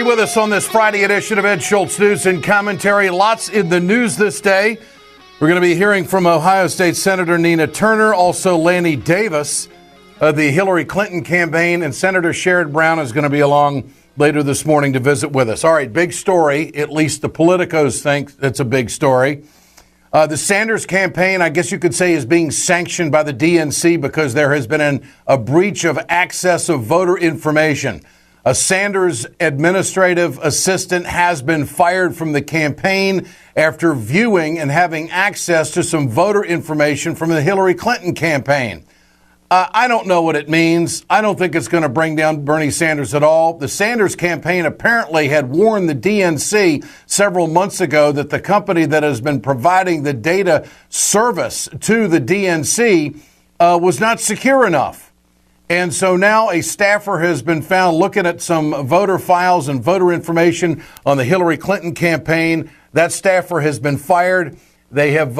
with us on this Friday edition of Ed Schultz News and Commentary. Lots in the news this day. We're going to be hearing from Ohio State Senator Nina Turner, also Lanny Davis of the Hillary Clinton campaign, and Senator Sherrod Brown is going to be along later this morning to visit with us. All right, big story. At least the politicos think it's a big story. The Sanders campaign, I guess you could say, is being sanctioned by the DNC because there has been a breach of access of voter information. A Sanders administrative assistant has been fired from the campaign after viewing and having access to some voter information from the Hillary Clinton campaign. I don't know what it means. I don't think it's going to bring down Bernie Sanders at all. The Sanders campaign apparently had warned the DNC several months ago that the company that has been providing the data service to the DNC was not secure enough. And so now a staffer has been found looking at some voter files and voter information on the Hillary Clinton campaign. That staffer has been fired. They have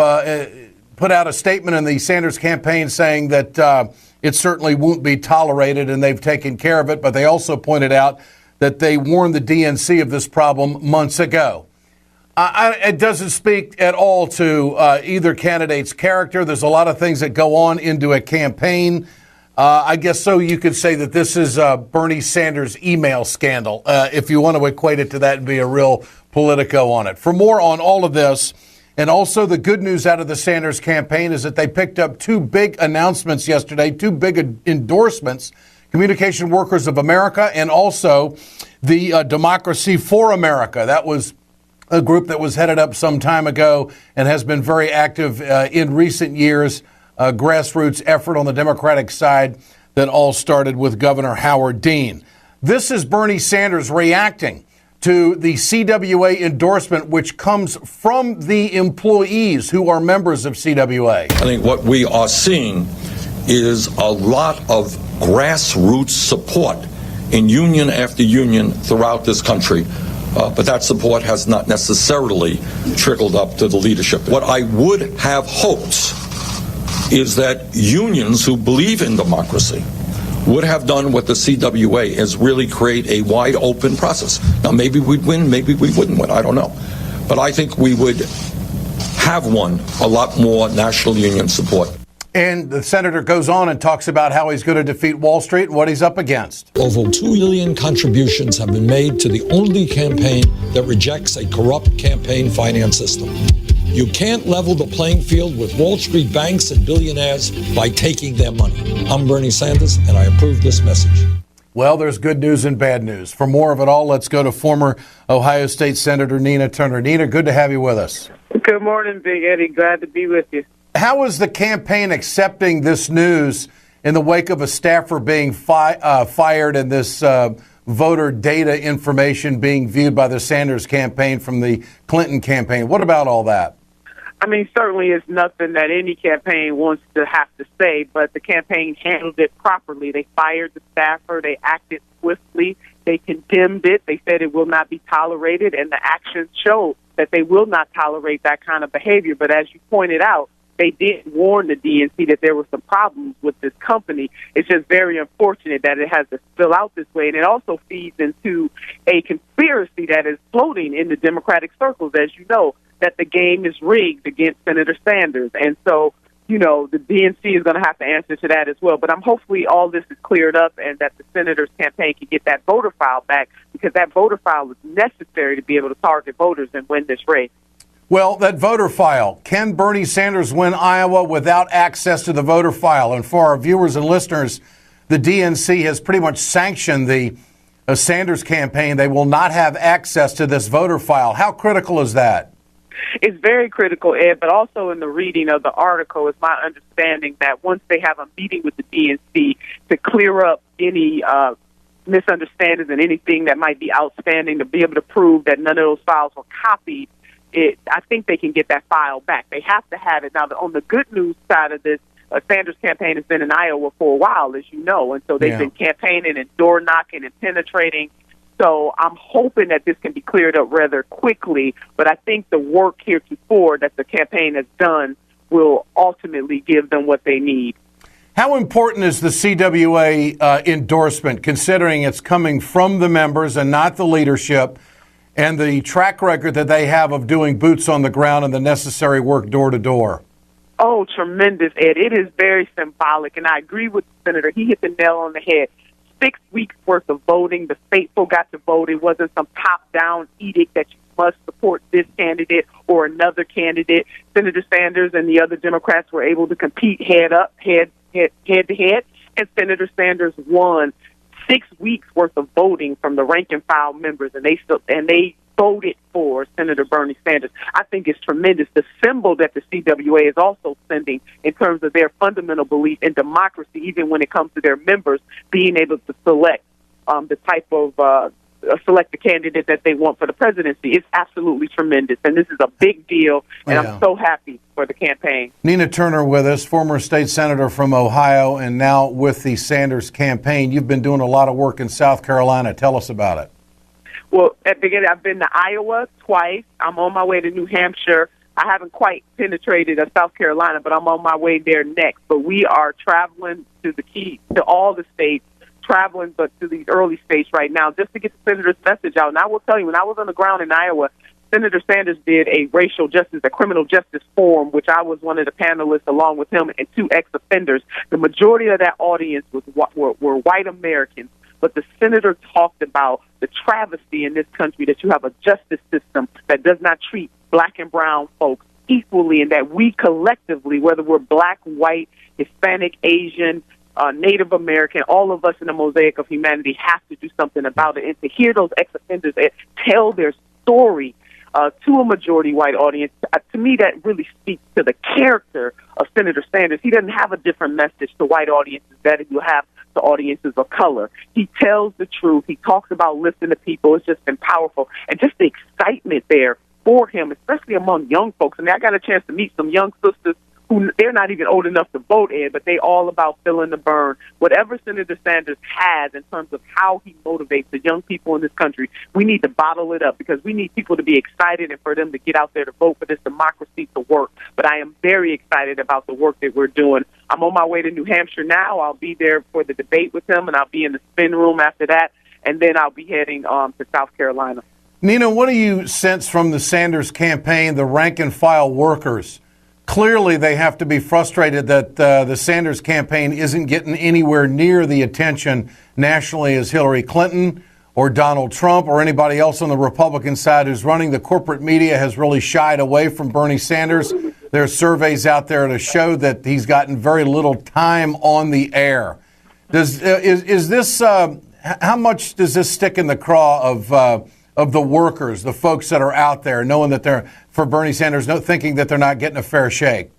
put out a statement in the Sanders campaign saying that it certainly won't be tolerated, and they've taken care of it. But they also pointed out that they warned the DNC of this problem months ago. It doesn't speak at all to either candidate's character. There's a lot of things that go on into a campaign. I guess so you could say that this is Bernie Sanders' email scandal, if you want to equate it to that and be a real politico on it. For more on all of this, and also the good news out of the Sanders campaign is that they picked up two big announcements yesterday, two big endorsements, Communication Workers of America and also the Democracy for America. That was a group that was headed up some time ago and has been very active in recent years, a grassroots effort on the Democratic side that all started with Governor Howard Dean. This is Bernie Sanders reacting to the CWA endorsement, which comes from the employees who are members of CWA. I think what we are seeing is a lot of grassroots support in union after union throughout this country. But that support has not necessarily trickled up to the leadership. What I would have hoped is that unions who believe in democracy would have done what the CWA is, really create a wide open process. Now, maybe we'd win, maybe we wouldn't win, I don't know. But I think we would have won a lot more national union support. And the senator goes on and talks about how he's going to defeat Wall Street and what he's up against. Over 2 million contributions have been made to the only campaign that rejects a corrupt campaign finance system. You can't level the playing field with Wall Street banks and billionaires by taking their money. I'm Bernie Sanders, and I approve this message. Well, there's good news and bad news. For more of it all, let's go to former Ohio State Senator Nina Turner. Nina, good to have you with us. Good morning, Big Eddie. Glad to be with you. How is the campaign accepting this news in the wake of a staffer being fired and this voter data information being viewed by the Sanders campaign from the Clinton campaign? What about all that? I mean, certainly it's nothing that any campaign wants to have to say, but the campaign handled it properly. They fired the staffer. They acted swiftly. They condemned it. They said it will not be tolerated, and the actions show that they will not tolerate that kind of behavior. But as you pointed out, they did warn the DNC that there were some problems with this company. It's just very unfortunate that it has to spill out this way, and it also feeds into a conspiracy that is floating in the Democratic circles, as you know, that the game is rigged against Senator Sanders. And so, you know, the DNC is going to have to answer to that as well. But I'm hopefully all this is cleared up and that the senator's campaign can get that voter file back, because that voter file is necessary to be able to target voters and win this race. Well, that voter file, can Bernie Sanders win Iowa without access to the voter file? And for our viewers and listeners, the DNC has pretty much sanctioned the Sanders campaign. They will not have access to this voter file. How critical is that? It's very critical, Ed, but also in the reading of the article, it's my understanding that once they have a meeting with the DNC to clear up any misunderstandings and anything that might be outstanding, to be able to prove that none of those files were copied, I think they can get that file back. They have to have it. Now, on the good news side of this, Sanders' campaign has been in Iowa for a while, as you know, and so they've been campaigning and door knocking and penetrating. So I'm hoping that this can be cleared up rather quickly, but I think the work heretofore that the campaign has done will ultimately give them what they need. How important is the CWA endorsement, considering it's coming from the members and not the leadership, and the track record that they have of doing boots on the ground and the necessary work door to door? Oh, tremendous, Ed. It is very symbolic, and I agree with the senator. He hit the nail on the head. 6 weeks worth of voting. The faithful got to vote. It wasn't some top-down edict that you must support this candidate or another candidate. Senator Sanders and the other Democrats were able to compete head to head, and Senator Sanders won. 6 weeks worth of voting from the rank and file members, and they voted for Senator Bernie Sanders. I think it's tremendous. The symbol that the CWA is also sending in terms of their fundamental belief in democracy, even when it comes to their members being able to select the type of select the candidate that they want for the presidency, is absolutely tremendous. And this is a big deal, and I'm so happy for the campaign. Nina Turner with us, former state senator from Ohio, and now with the Sanders campaign. You've been doing a lot of work in South Carolina. Tell us about it. Well, at the beginning, I've been to Iowa twice. I'm on my way to New Hampshire. I haven't quite penetrated South Carolina, but I'm on my way there next. But we are traveling to all the states, traveling but to these early states right now just to get the senator's message out. And I will tell you, when I was on the ground in Iowa, Senator Sanders did a criminal justice forum, which I was one of the panelists along with him and 2 ex-offenders. The majority of that audience were white Americans. But the senator talked about the travesty in this country that you have a justice system that does not treat black and brown folks equally, and that we collectively, whether we're black, white, Hispanic, Asian, Native American, all of us in the mosaic of humanity have to do something about it. And to hear those ex-offenders tell their story to a majority white audience, to me that really speaks to the character of Senator Sanders. He doesn't have a different message to white audiences that you have to audiences of color. He tells the truth. He talks about lifting the people. It's just been powerful. And just the excitement there for him, especially among young folks. I mean, I got a chance to meet some young sisters who they're not even old enough to vote, Ed, but they all about feeling the burn. Whatever Senator Sanders has in terms of how he motivates the young people in this country, we need to bottle it up, because we need people to be excited and for them to get out there to vote for this democracy to work. But I am very excited about the work that we're doing. I'm on my way to New Hampshire now. I'll be there for the debate with him, and I'll be in the spin room after that, and then I'll be heading to South Carolina. Nina, what do you sense from the Sanders campaign, the rank-and-file workers? Clearly, they have to be frustrated that the Sanders campaign isn't getting anywhere near the attention nationally as Hillary Clinton or Donald Trump or anybody else on the Republican side who's running. The corporate media has really shied away from Bernie Sanders. There are surveys out there to show that he's gotten very little time on the air. Is this how much does this stick in the craw of the workers, the folks that are out there, knowing that they're for Bernie Sanders, thinking that they're not getting a fair shake?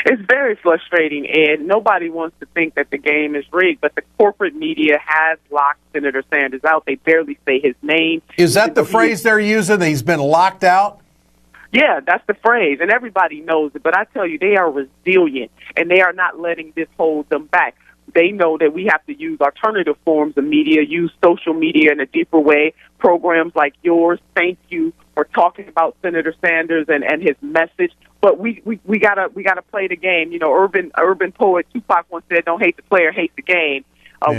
It's very frustrating, and nobody wants to think that the game is rigged, but the corporate media has locked Senator Sanders out. They barely say his name. Is that the phrase they're using? That he's been locked out? Yeah, that's the phrase, and everybody knows it. But I tell you, they are resilient, and they are not letting this hold them back. They know that we have to use alternative forms of media, use social media in a deeper way. Programs like yours, thank you for talking about Senator Sanders and his message. But we gotta play the game. You know, urban poet Tupac once said, "Don't hate the player, hate the game."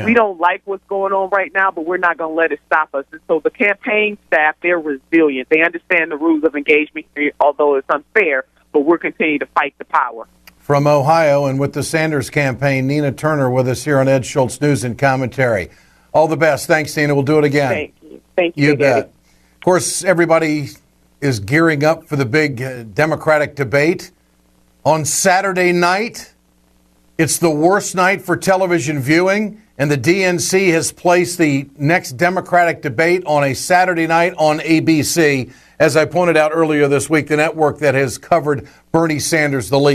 We don't like what's going on right now, but we're not going to let it stop us. And so the campaign staff, they're resilient. They understand the rules of engagement, although it's unfair, but we're continuing to fight the power. From Ohio and with the Sanders campaign, Nina Turner with us here on Ed Schultz News and Commentary. All the best. Thanks, Nina. We'll do it again. Thank you. Thank you. You bet. Of course, everybody is gearing up for the big Democratic debate on Saturday night. It's the worst night for television viewing, and the DNC has placed the next Democratic debate on a Saturday night on ABC. As I pointed out earlier this week, the network that has covered Bernie Sanders the least.